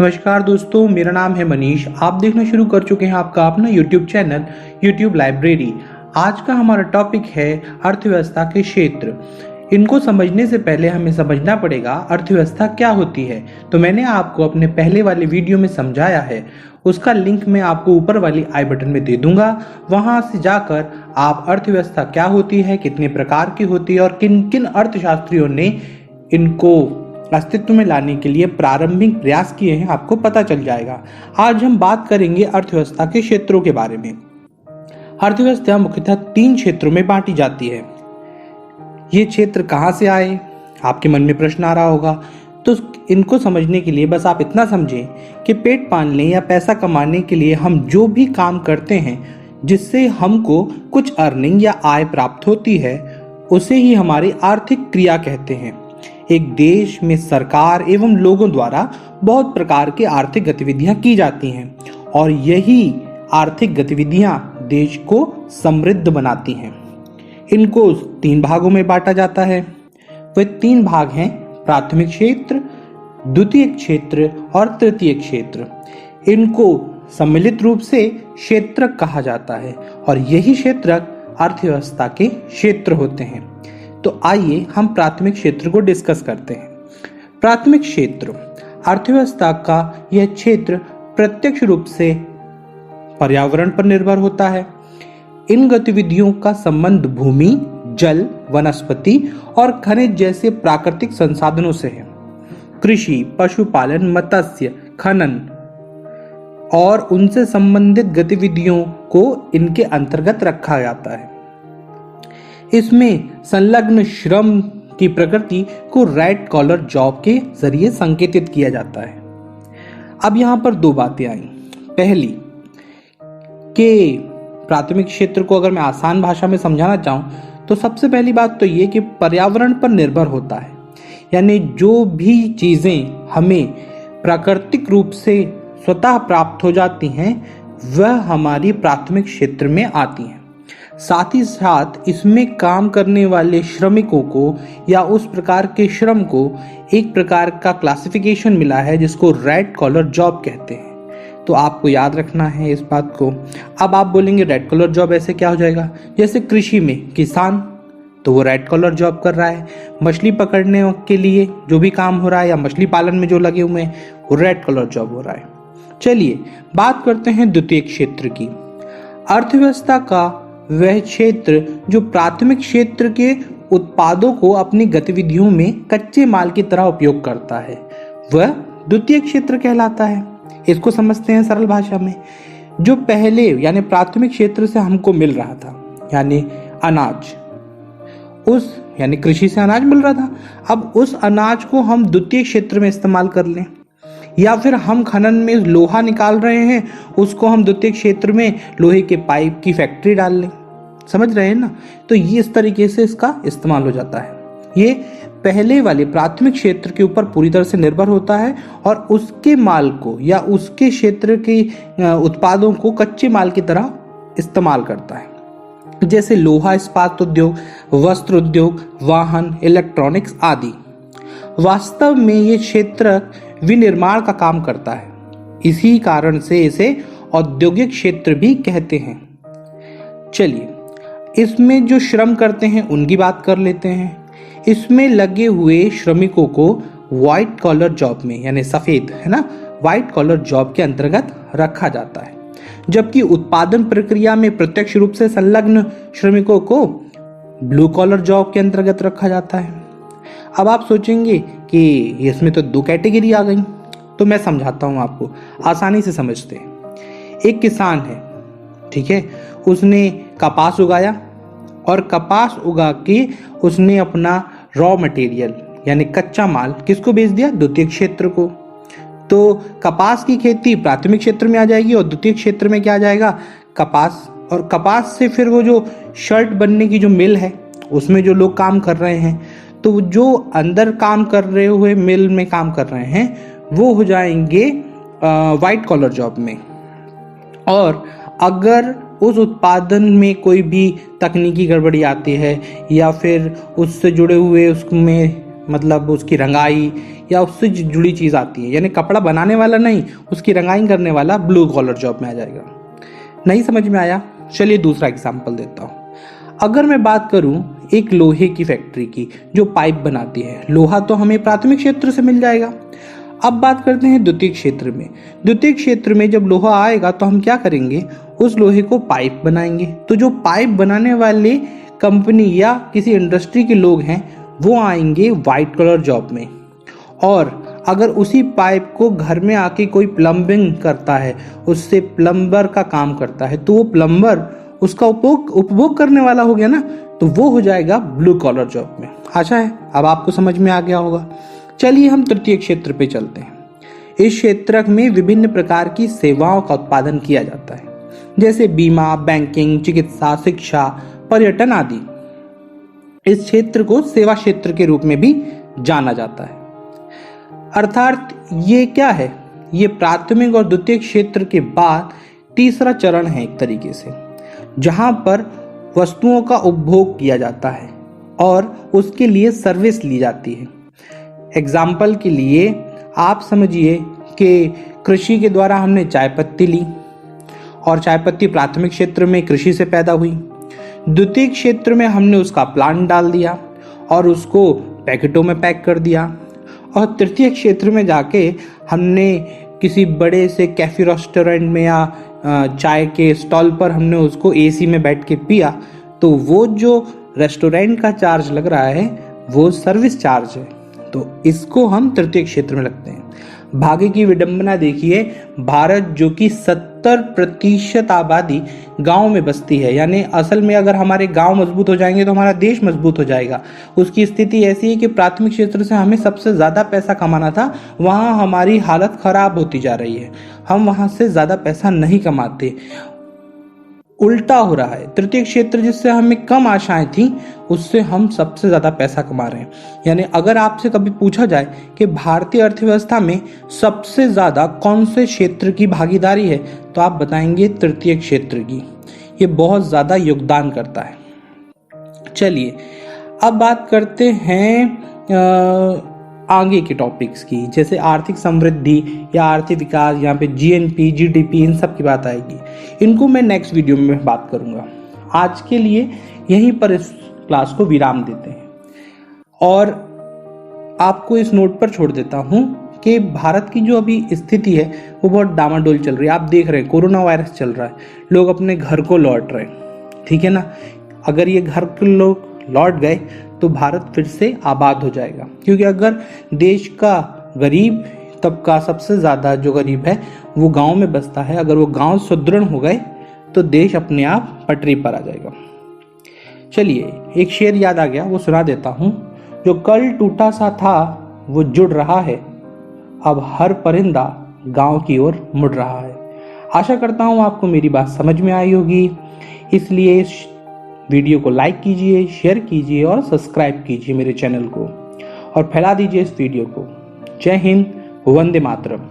नमस्कार दोस्तों, मेरा नाम है मनीष। आप देखना शुरू कर चुके हैं आपका अपना YouTube चैनल YouTube लाइब्रेरी। आज का हमारा टॉपिक है अर्थव्यवस्था के क्षेत्र। इनको समझने से पहले हमें समझना पड़ेगा अर्थव्यवस्था क्या होती है। तो मैंने आपको अपने पहले वाले वीडियो में समझाया है, उसका लिंक मैं आपको ऊपर वाली आई बटन में दे दूंगा। वहां से जाकर आप अर्थव्यवस्था क्या होती है, कितने प्रकार की होती है और किन किन अर्थशास्त्रियों ने इनको अस्तित्व में लाने के लिए प्रारंभिक प्रयास किए हैं, आपको पता चल जाएगा। आज हम बात करेंगे अर्थव्यवस्था के क्षेत्रों के बारे में। अर्थव्यवस्था मुख्यतः 3 क्षेत्रों में बांटी जाती है। ये क्षेत्र कहाँ से आए, आपके मन में प्रश्न आ रहा होगा। तो इनको समझने के लिए बस आप इतना समझें कि पेट पालने या पैसा कमाने के लिए हम जो भी काम करते हैं, जिससे हमको कुछ अर्निंग या आय प्राप्त होती है, उसे ही हमारी आर्थिक क्रिया कहते हैं। एक देश में सरकार एवं लोगों द्वारा बहुत प्रकार की आर्थिक गतिविधियां की जाती हैं और यही आर्थिक गतिविधियां देश को समृद्ध बनाती हैं। इनको 3 भागों में बांटा जाता है। वे 3 भाग हैं: प्राथमिक क्षेत्र, द्वितीयक क्षेत्र और तृतीयक क्षेत्र। इनको सम्मिलित रूप से क्षेत्रक कहा जाता है और यही क्षेत्रक अर्थव्यवस्था के क्षेत्र होते हैं। तो आइए हम प्राथमिक क्षेत्र को डिस्कस करते हैं। प्राथमिक क्षेत्र अर्थव्यवस्था का यह क्षेत्र प्रत्यक्ष रूप से पर्यावरण पर निर्भर होता है। इन गतिविधियों का संबंध भूमि, जल, वनस्पति और खनिज जैसे प्राकृतिक संसाधनों से है। कृषि, पशुपालन, मत्स्य, खनन और उनसे संबंधित गतिविधियों को इनके अंतर्गत रखा जाता है। इसमें संलग्न श्रम की प्रकृति को रेड कॉलर जॉब के जरिए संकेतित किया जाता है। अब यहां पर 2 बातें आई। पहली कि प्राथमिक क्षेत्र को अगर मैं आसान भाषा में समझाना चाहूं तो सबसे पहली बात तो ये कि पर्यावरण पर निर्भर होता है। यानी जो भी चीजें हमें प्राकृतिक रूप से स्वतः प्राप्त हो जाती हैं, वह हमारी प्राथमिक क्षेत्र में आती हैं। साथ ही साथ इसमें काम करने वाले श्रमिकों को या उस प्रकार के श्रम को एक प्रकार का क्लासिफिकेशन मिला है जिसको रेड कॉलर जॉब कहते हैं। तो आपको याद रखना है इस बात को। अब आप बोलेंगे रेड कॉलर जॉब ऐसे क्या हो जाएगा? जैसे कृषि में किसान, तो वो रेड कॉलर जॉब कर रहा है। मछली पकड़ने के लिए जो भी काम हो रहा है या मछली पालन में जो लगे हुए हैं, वो रेड कॉलर जॉब हो रहा है। चलिए बात करते हैं द्वितीय क्षेत्र की। अर्थव्यवस्था का वह क्षेत्र जो प्राथमिक क्षेत्र के उत्पादों को अपनी गतिविधियों में कच्चे माल की तरह उपयोग करता है, वह द्वितीय क्षेत्र कहलाता है। इसको समझते हैं सरल भाषा में। जो पहले यानी प्राथमिक क्षेत्र से हमको मिल रहा था, यानी अनाज, उस यानी कृषि से अनाज मिल रहा था, अब उस अनाज को हम द्वितीय क्षेत्र में इस्तेमाल कर लें। या फिर हम खनन में लोहा निकाल रहे हैं, उसको हम द्वितीय क्षेत्र में लोहे के पाइप की फैक्ट्री डाल लें। समझ रहे हैं ना? तो ये इस तरीके से इसका इस्तेमाल हो जाता है। ये पहले वाले प्राथमिक क्षेत्र के ऊपर पूरी तरह से निर्भर होता है और उसके माल को या उसके क्षेत्र के उत्पादों को कच्चे माल की तरह इस्तेमाल करता है। जैसे लोहा इस्पात उद्योग, वस्त्र उद्योग, वाहन, इलेक्ट्रॉनिक्स आदि। वास्तव में ये क्षेत्र विनिर्माण का काम करता है। इसी कारण से इसे औद्योगिक क्षेत्र भी कहते हैं। चलिए इसमें जो श्रम करते हैं उनकी बात कर लेते हैं। इसमें लगे हुए श्रमिकों को व्हाइट कॉलर जॉब में, यानी सफेद, है ना, व्हाइट कॉलर जॉब के अंतर्गत रखा जाता है। जबकि उत्पादन प्रक्रिया में प्रत्यक्ष रूप से संलग्न श्रमिकों को ब्लू कॉलर जॉब के अंतर्गत रखा जाता है। अब आप सोचेंगे कि इसमें तो 2 कैटेगरी आ गई। तो मैं समझाता हूं आपको, आसानी से समझते हैं। एक किसान है, ठीक है, उसने कपास उगाया और कपास उगा के उसने अपना रॉ मटेरियल यानी कच्चा माल किसको बेच दिया? द्वितीय क्षेत्र को। तो कपास की खेती प्राथमिक क्षेत्र में आ जाएगी और द्वितीय क्षेत्र में क्या आ जाएगा? कपास। और कपास से फिर वो जो शर्ट बनने की जो मिल है, उसमें जो लोग काम कर रहे हैं, तो जो अंदर काम कर रहे हुए मिल में काम कर रहे हैं, वो हो जाएंगे व्हाइट कॉलर जॉब में। और अगर उस उत्पादन में कोई भी तकनीकी गड़बड़ी आती है या फिर उससे जुड़े हुए उसमें मतलब उसकी रंगाई या उससे जुड़ी चीज़ आती है, यानी कपड़ा बनाने वाला नहीं, उसकी रंगाई करने वाला ब्लू कॉलर जॉब में आ जाएगा। नहीं समझ में आया? चलिए दूसरा एग्जाम्पल देता हूँ। अगर मैं बात करूँ एक लोहे की फैक्ट्री की जो पाइप बनाती है, लोहा तो हमें प्राथमिक क्षेत्र से मिल जाएगा। अब बात करते हैं द्वितीयक क्षेत्र में। द्वितीयक क्षेत्र में जब लोहा आएगा तो हम क्या करेंगे, उस लोहे को पाइप बनाएंगे। तो जो पाइप बनाने वाले कंपनी या किसी इंडस्ट्री के लोग हैं वो आएंगे वाइट कलर जॉब में। और अगर उसी पाइप को घर में आके कोई प्लम्बिंग करता है, उससे प्लम्बर का काम करता है, तो वो प्लम्बर उसका उपभोग करने वाला हो गया ना, तो वो हो जाएगा ब्लू कॉलर जॉब में। आशा है अब आपको समझ में आ गया होगा। चलिए हम तृतीय क्षेत्र पे चलते हैं। इस क्षेत्र में विभिन्न प्रकार की सेवाओं का उत्पादन किया जाता है, जैसे बीमा, बैंकिंग, चिकित्सा, शिक्षा, पर्यटन आदि। इस क्षेत्र को सेवा क्षेत्र के रूप में भी जाना जाता है। अर्थात ये क्या है, ये प्राथमिक और द्वितीय क्षेत्र के बाद तीसरा चरण है एक तरीके से, जहां पर वस्तुओं का उपभोग किया जाता है और उसके लिए सर्विस ली जाती है। एग्जाम्पल के लिए आप समझिए कि कृषि के द्वारा हमने चाय पत्ती ली और चाय पत्ती प्राथमिक क्षेत्र में कृषि से पैदा हुई। द्वितीय क्षेत्र में हमने उसका प्लांट डाल दिया और उसको पैकेटों में पैक कर दिया। और तृतीय क्षेत्र में जाके हमने किसी बड़े से कैफे रेस्टोरेंट में या चाय के स्टॉल पर हमने उसको एसी में बैठ के पिया, तो वो जो रेस्टोरेंट का चार्ज लग रहा है वो सर्विस चार्ज है, तो इसको हम तृतीय क्षेत्र में लगते हैं। भाग्य की विडंबना देखिए, भारत जो कि 70% आबादी गांव में बसती है, यानी असल में अगर हमारे गांव मजबूत हो जाएंगे तो हमारा देश मजबूत हो जाएगा। उसकी स्थिति ऐसी है कि प्राथमिक क्षेत्र से हमें सबसे ज्यादा पैसा कमाना था, वहां हमारी हालत खराब होती जा रही है, हम वहां से ज्यादा पैसा नहीं कमाते, उल्टा हो रहा है। तृतीय क्षेत्र जिससे हमें कम आशाएं थी उससे हम सबसे ज्यादा पैसा कमा रहे हैं। यानी अगर आपसे कभी पूछा जाए कि भारतीय अर्थव्यवस्था में सबसे ज्यादा कौन से क्षेत्र की भागीदारी है, तो आप बताएंगे तृतीय क्षेत्र की। ये बहुत ज्यादा योगदान करता है। चलिए अब बात करते हैं आगे के टॉपिक्स की, जैसे आर्थिक समृद्धि या आर्थिक विकास। यहाँ पे जीएनपी, जीडीपी, इन सब की बात आएगी। इनको मैं नेक्स्ट वीडियो में बात करूंगा। आज के लिए यहीं पर इस क्लास को विराम देते हैं और आपको इस नोट पर छोड़ देता हूं कि भारत की जो अभी स्थिति है वो बहुत डामाडोल चल रही है। आप देख रहे हैं कोरोना वायरस चल रहा है, लोग अपने घर को लौट रहे हैं, ठीक है ना। अगर ये घर के लोग लौट गए तो भारत फिर से आबाद हो जाएगा, क्योंकि अगर देश का गरीब तबका सबसे ज्यादा जो गरीब है वो गांव में बसता है, अगर वो गांव सुदृढ़ हो गए तो देश अपने आप पटरी पर आ जाएगा। चलिए एक शेर याद आ गया, वो सुना देता हूं। जो कल टूटा सा था वो जुड़ रहा है, अब हर परिंदा गांव की ओर मुड़ रहा है। आशा करता हूं आपको मेरी बात समझ में आई होगी, इसलिए इस वीडियो को लाइक कीजिए, शेयर कीजिए और सब्सक्राइब कीजिए मेरे चैनल को और फैला दीजिए इस वीडियो को। जय हिंद, वंदे मातरम।